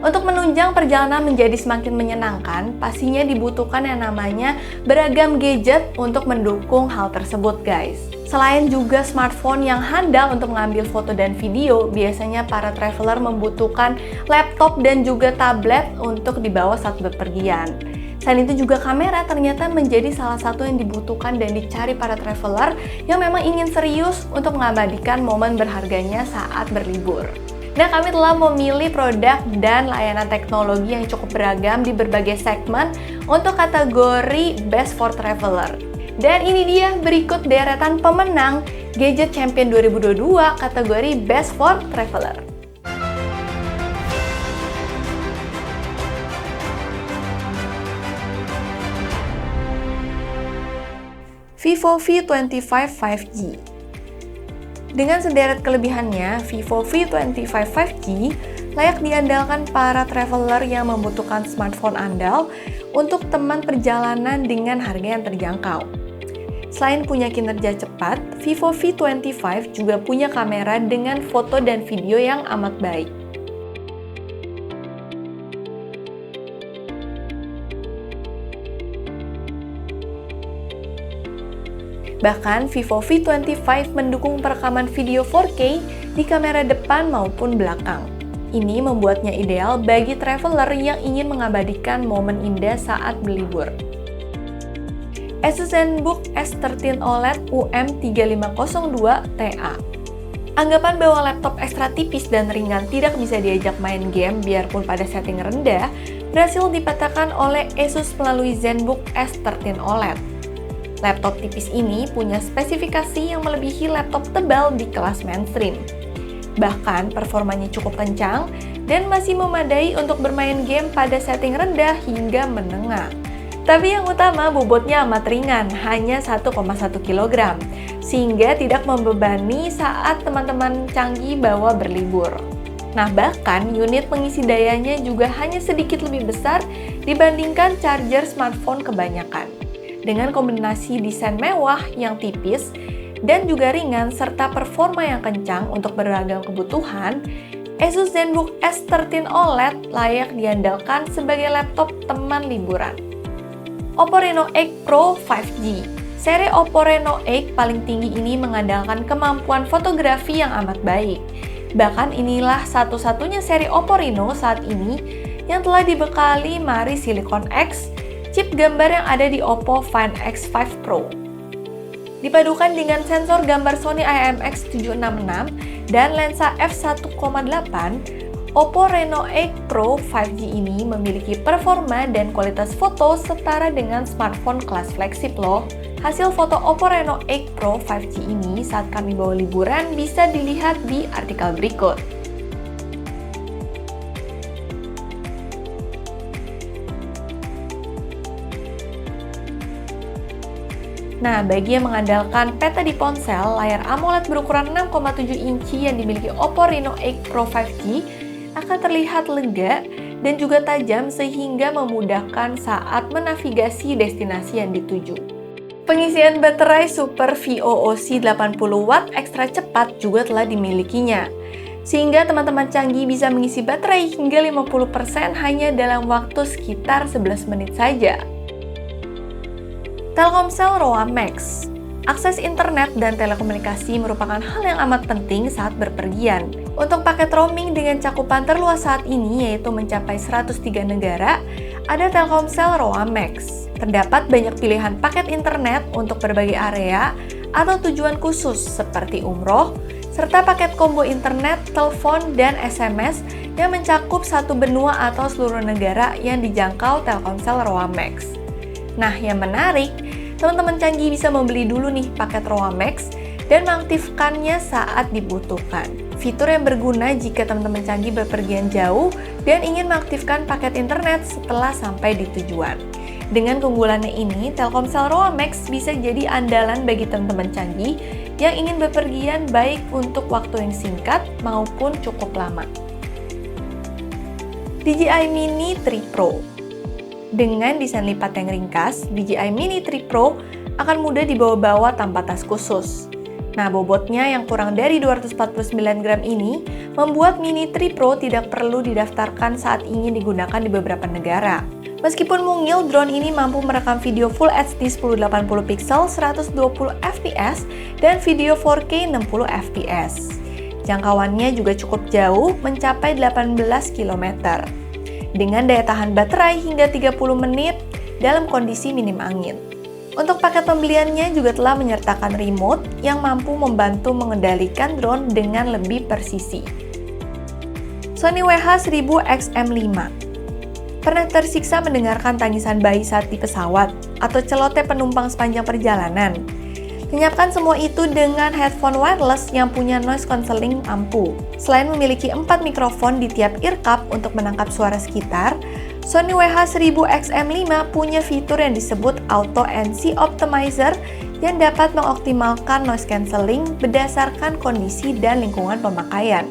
Untuk menunjang perjalanan menjadi semakin menyenangkan, pastinya dibutuhkan yang namanya beragam gadget untuk mendukung hal tersebut, guys. Selain juga smartphone yang handal untuk mengambil foto dan video, biasanya para traveler membutuhkan laptop dan juga tablet untuk dibawa saat bepergian. Selain itu juga kamera ternyata menjadi salah satu yang dibutuhkan dan dicari para traveler yang memang ingin serius untuk mengabadikan momen berharganya saat berlibur. Nah, kami telah memilih produk dan layanan teknologi yang cukup beragam di berbagai segmen untuk kategori Best for Traveler. Dan ini dia berikut deretan pemenang Gadget Champion 2022 kategori Best for Traveler. Vivo V25 5G. Dengan sederet kelebihannya, Vivo V25 5G layak diandalkan para traveler yang membutuhkan smartphone andal untuk teman perjalanan dengan harga yang terjangkau. Selain punya kinerja cepat, Vivo V25 juga punya kamera dengan foto dan video yang amat baik. Bahkan, Vivo V25 mendukung perekaman video 4K di kamera depan maupun belakang. Ini membuatnya ideal bagi traveler yang ingin mengabadikan momen indah saat berlibur. Asus ZenBook S13 OLED UM3502TA. Anggapan bahwa laptop ekstra tipis dan ringan tidak bisa diajak main game biarpun pada setting rendah, berhasil dipatahkan oleh Asus melalui ZenBook S13 OLED. Laptop tipis ini punya spesifikasi yang melebihi laptop tebal di kelas mainstream. Bahkan performanya cukup kencang dan masih memadai untuk bermain game pada setting rendah hingga menengah. Tapi yang utama bobotnya amat ringan, hanya 1,1 kg, sehingga tidak membebani saat teman-teman canggih bawa berlibur. Nah, bahkan unit pengisi dayanya juga hanya sedikit lebih besar dibandingkan charger smartphone kebanyakan. Dengan kombinasi desain mewah yang tipis dan juga ringan serta performa yang kencang untuk beragam kebutuhan, Asus ZenBook S13 OLED layak diandalkan sebagai laptop teman liburan. Oppo Reno 8 Pro 5G. Seri Oppo Reno 8 paling tinggi ini mengandalkan kemampuan fotografi yang amat baik. Bahkan inilah satu-satunya seri Oppo Reno saat ini yang telah dibekali Mari Silicon X, chip gambar yang ada di Oppo Find X5 Pro. Dipadukan dengan sensor gambar Sony IMX766 dan lensa f1.8, Oppo Reno 8 Pro 5G ini memiliki performa dan kualitas foto setara dengan smartphone kelas flagship loh. Hasil foto Oppo Reno 8 Pro 5G ini saat kami bawa liburan bisa dilihat di artikel berikut. Nah, bagi yang mengandalkan peta di ponsel, layar AMOLED berukuran 6,7 inci yang dimiliki Oppo Reno 8 Pro 5G akan terlihat lega dan juga tajam sehingga memudahkan saat menavigasi destinasi yang dituju. Pengisian baterai Super VOOC 80W ekstra cepat juga telah dimilikinya, sehingga teman-teman canggih bisa mengisi baterai hingga 50% hanya dalam waktu sekitar 11 menit saja. Telkomsel ROA Max. Akses internet dan telekomunikasi merupakan hal yang amat penting saat berpergian. Untuk paket roaming dengan cakupan terluas saat ini, yaitu mencapai 103 negara, ada Telkomsel ROA Max. Terdapat banyak pilihan paket internet untuk berbagai area atau tujuan khusus seperti umroh, serta paket combo internet, telepon, dan SMS yang mencakup satu benua atau seluruh negara yang dijangkau Telkomsel ROA Max. Nah, yang menarik, teman-teman canggih bisa membeli dulu nih paket ROA Max dan mengaktifkannya saat dibutuhkan. Fitur yang berguna jika teman-teman canggih berpergian jauh dan ingin mengaktifkan paket internet setelah sampai di tujuan. Dengan keunggulannya ini, Telkomsel ROA Max bisa jadi andalan bagi teman-teman canggih yang ingin bepergian baik untuk waktu yang singkat maupun cukup lama. DJI Mini 3 Pro. Dengan desain lipat yang ringkas, DJI Mini 3 Pro akan mudah dibawa-bawa tanpa tas khusus. Nah, bobotnya yang kurang dari 249 gram ini membuat Mini 3 Pro tidak perlu didaftarkan saat ingin digunakan di beberapa negara. Meskipun mungil, drone ini mampu merekam video Full HD 1080 pixel 120 fps dan video 4K 60 fps. Jangkauannya juga cukup jauh, mencapai 18 km. Dengan daya tahan baterai hingga 30 menit dalam kondisi minim angin. Untuk paket pembeliannya juga telah menyertakan remote yang mampu membantu mengendalikan drone dengan lebih presisi. Sony WH-1000XM5. Pernah tersiksa mendengarkan tangisan bayi saat di pesawat atau celoteh penumpang sepanjang perjalanan? Lenyapkan semua itu dengan headphone wireless yang punya noise cancelling ampuh. Selain memiliki 4 mikrofon di tiap ear cup untuk menangkap suara sekitar, Sony WH-1000XM5 punya fitur yang disebut Auto NC Optimizer yang dapat mengoptimalkan noise cancelling berdasarkan kondisi dan lingkungan pemakaian.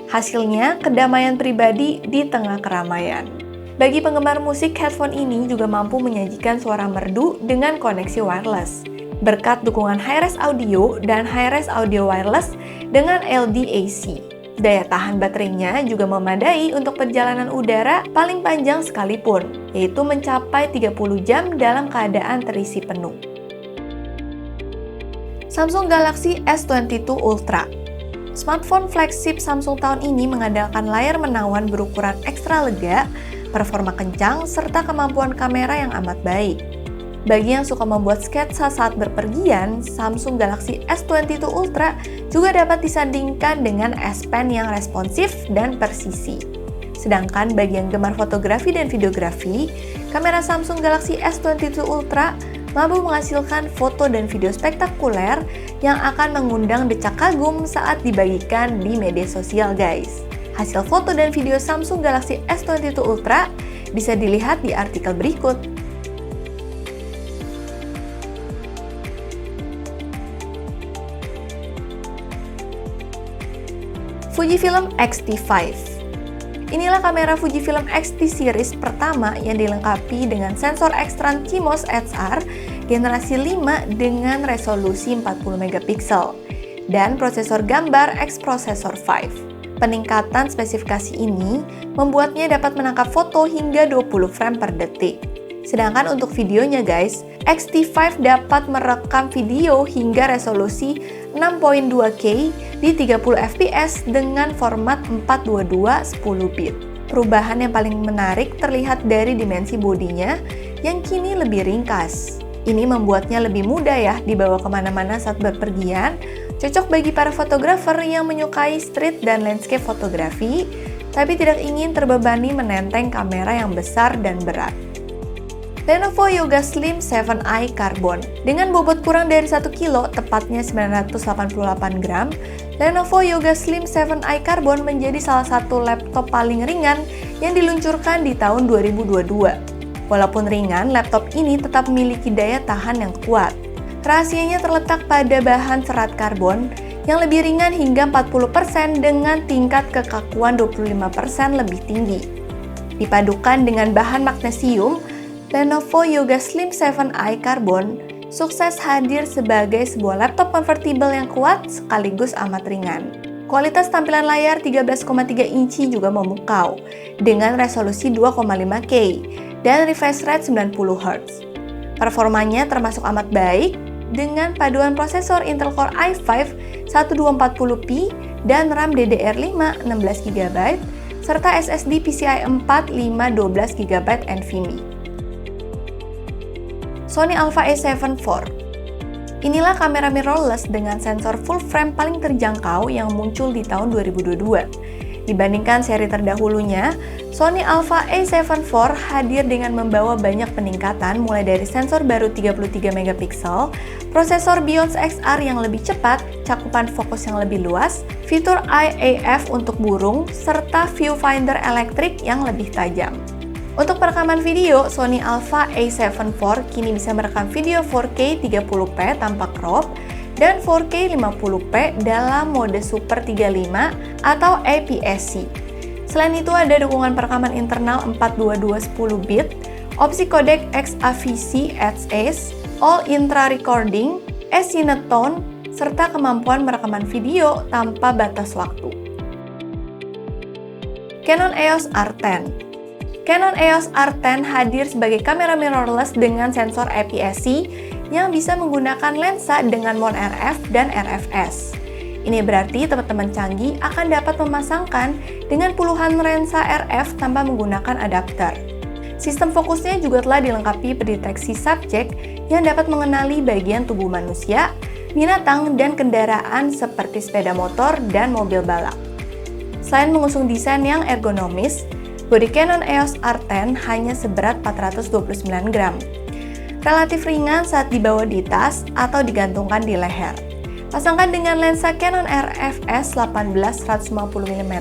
Hasilnya, kedamaian pribadi di tengah keramaian. Bagi penggemar musik, headphone ini juga mampu menyajikan suara merdu dengan koneksi wireless. Berkat dukungan Hi-Res Audio dan Hi-Res Audio Wireless dengan LDAC. Daya tahan baterainya juga memadai untuk perjalanan udara paling panjang sekalipun, yaitu mencapai 30 jam dalam keadaan terisi penuh. Samsung Galaxy S22 Ultra. Smartphone flagship Samsung tahun ini mengandalkan layar menawan berukuran ekstra lega, performa kencang, serta kemampuan kamera yang amat baik. Bagi yang suka membuat sketsa saat berpergian, Samsung Galaxy S22 Ultra juga dapat disandingkan dengan S Pen yang responsif dan presisi. Sedangkan bagi yang gemar fotografi dan videografi, kamera Samsung Galaxy S22 Ultra mampu menghasilkan foto dan video spektakuler yang akan mengundang decak kagum saat dibagikan di media sosial, guys. Hasil foto dan video Samsung Galaxy S22 Ultra bisa dilihat di artikel berikut. Fujifilm X-T5. Inilah kamera Fujifilm X-T series pertama yang dilengkapi dengan sensor X-Trans CMOS XR generasi 5 dengan resolusi 40 megapiksel dan prosesor gambar X-Processor 5. Peningkatan spesifikasi ini membuatnya dapat menangkap foto hingga 20 frame per detik. Sedangkan untuk videonya guys, X-T5 dapat merekam video hingga resolusi 6.2K di 30 fps dengan format 422 10 bit. Perubahan yang paling menarik terlihat dari dimensi bodinya yang kini lebih ringkas. Ini membuatnya lebih mudah ya dibawa kemana-mana saat berpergian, cocok bagi para fotografer yang menyukai street dan landscape fotografi, tapi tidak ingin terbebani menenteng kamera yang besar dan berat. Lenovo Yoga Slim 7i Carbon. Dengan bobot kurang dari 1 kilo, tepatnya 988 gram, Lenovo Yoga Slim 7i Carbon menjadi salah satu laptop paling ringan yang diluncurkan di tahun 2022. Walaupun ringan, laptop ini tetap memiliki daya tahan yang kuat. Rahasianya terletak pada bahan serat karbon yang lebih ringan hingga 40% dengan tingkat kekakuan 25% lebih tinggi. Dipadukan dengan bahan magnesium, Lenovo Yoga Slim 7i Carbon sukses hadir sebagai sebuah laptop convertible yang kuat sekaligus amat ringan. Kualitas tampilan layar 13,3 inci juga memukau dengan resolusi 2,5K dan refresh rate 90 Hz. Performanya termasuk amat baik dengan paduan prosesor Intel Core i5 1240p dan RAM DDR5 16GB serta SSD PCIe 4 512GB NVMe. Sony Alpha A7 IV. Inilah kamera mirrorless dengan sensor full frame paling terjangkau yang muncul di tahun 2022. Dibandingkan seri terdahulunya, Sony Alpha A7 IV hadir dengan membawa banyak peningkatan mulai dari sensor baru 33 megapiksel, prosesor Bionic XR yang lebih cepat, cakupan fokus yang lebih luas, fitur IAF untuk burung, serta viewfinder elektrik yang lebih tajam. Untuk perekaman video, Sony Alpha A7 IV kini bisa merekam video 4K 30p tanpa crop dan 4K 50p dalam mode Super 35 atau APS-C. Selain itu ada dukungan perekaman internal 422 10 bit, opsi kodek XAVC Edge Ace, All Intra Recording, Acinetone, serta kemampuan merekaman video tanpa batas waktu. Canon EOS R10. Canon EOS R10 hadir sebagai kamera mirrorless dengan sensor APS-C yang bisa menggunakan lensa dengan mount RF dan RFS. Ini berarti teman-teman canggih akan dapat memasangkan dengan puluhan lensa RF tanpa menggunakan adapter. Sistem fokusnya juga telah dilengkapi pendeteksi subjek yang dapat mengenali bagian tubuh manusia, binatang, dan kendaraan seperti sepeda motor dan mobil balap. Selain mengusung desain yang ergonomis, bodi Canon EOS R10 hanya seberat 429 gram. Relatif ringan saat dibawa di tas atau digantungkan di leher. Pasangkan dengan lensa Canon RFS 18-150mm,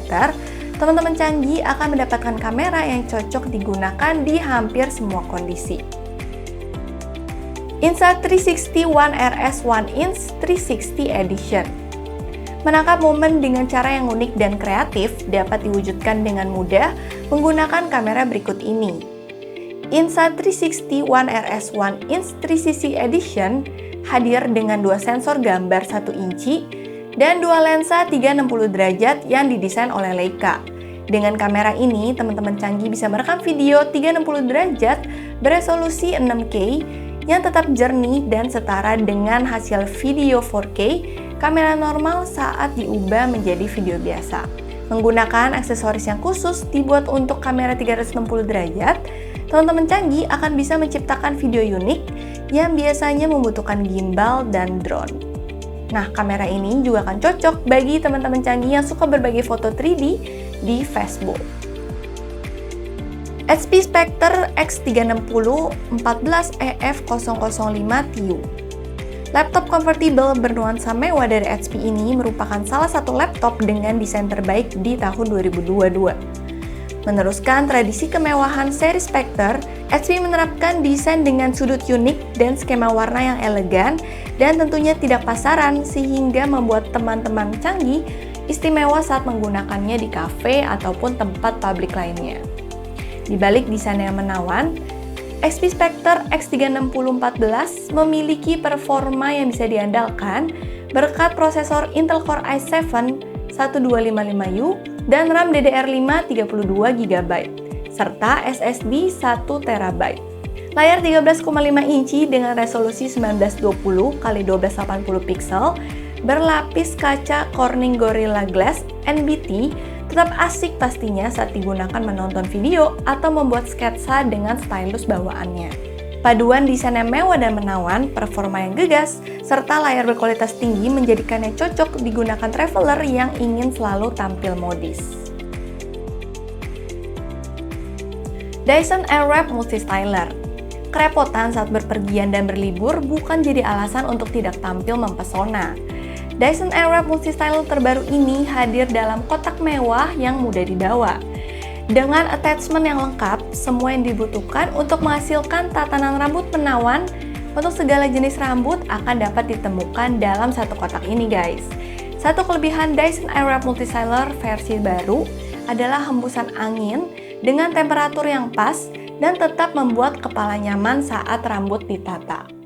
teman-teman canggih akan mendapatkan kamera yang cocok digunakan di hampir semua kondisi. Insta360 One RS 1-inch 360 Edition. Menangkap momen dengan cara yang unik dan kreatif dapat diwujudkan dengan mudah menggunakan kamera berikut ini. Insta360 One RS 1-inch 360 Edition hadir dengan dua sensor gambar 1 inci dan dua lensa 360 derajat yang didesain oleh Leica. Dengan kamera ini, teman-teman canggih bisa merekam video 360 derajat beresolusi 6K yang tetap jernih dan setara dengan hasil video 4K kamera normal saat diubah menjadi video biasa. Menggunakan aksesoris yang khusus dibuat untuk kamera 360 derajat, teman-teman canggih akan bisa menciptakan video unik yang biasanya membutuhkan gimbal dan drone. Nah, kamera ini juga akan cocok bagi teman-teman canggih yang suka berbagi foto 3D di Facebook. HP Spectre X360 14EF005TU. Laptop convertible bernuansa mewah dari HP ini merupakan salah satu laptop dengan desain terbaik di tahun 2022. Meneruskan tradisi kemewahan seri Spectre, HP menerapkan desain dengan sudut unik dan skema warna yang elegan dan tentunya tidak pasaran sehingga membuat teman-teman canggih istimewa saat menggunakannya di kafe ataupun tempat publik lainnya. Di balik desain yang menawan, HP Spectre X360 14 memiliki performa yang bisa diandalkan berkat prosesor Intel Core i7 1255U dan RAM DDR5 32GB, serta SSD 1TB. Layar 13,5 inci dengan resolusi 1920x1280 pixel berlapis kaca Corning Gorilla Glass NBT tetap asik pastinya saat digunakan menonton video atau membuat sketsa dengan stylus bawaannya. Paduan desain yang mewah dan menawan, performa yang gegas, serta layar berkualitas tinggi menjadikannya cocok digunakan traveler yang ingin selalu tampil modis. Dyson Airwrap Multistyler. Kerepotan saat berpergian dan berlibur bukan jadi alasan untuk tidak tampil mempesona. Dyson Airwrap Multistyler terbaru ini hadir dalam kotak mewah yang mudah dibawa. Dengan attachment yang lengkap, semua yang dibutuhkan untuk menghasilkan tatanan rambut menawan untuk segala jenis rambut akan dapat ditemukan dalam satu kotak ini, guys. Satu kelebihan Dyson Airwrap Multistyler versi baru adalah hembusan angin dengan temperatur yang pas dan tetap membuat kepala nyaman saat rambut ditata.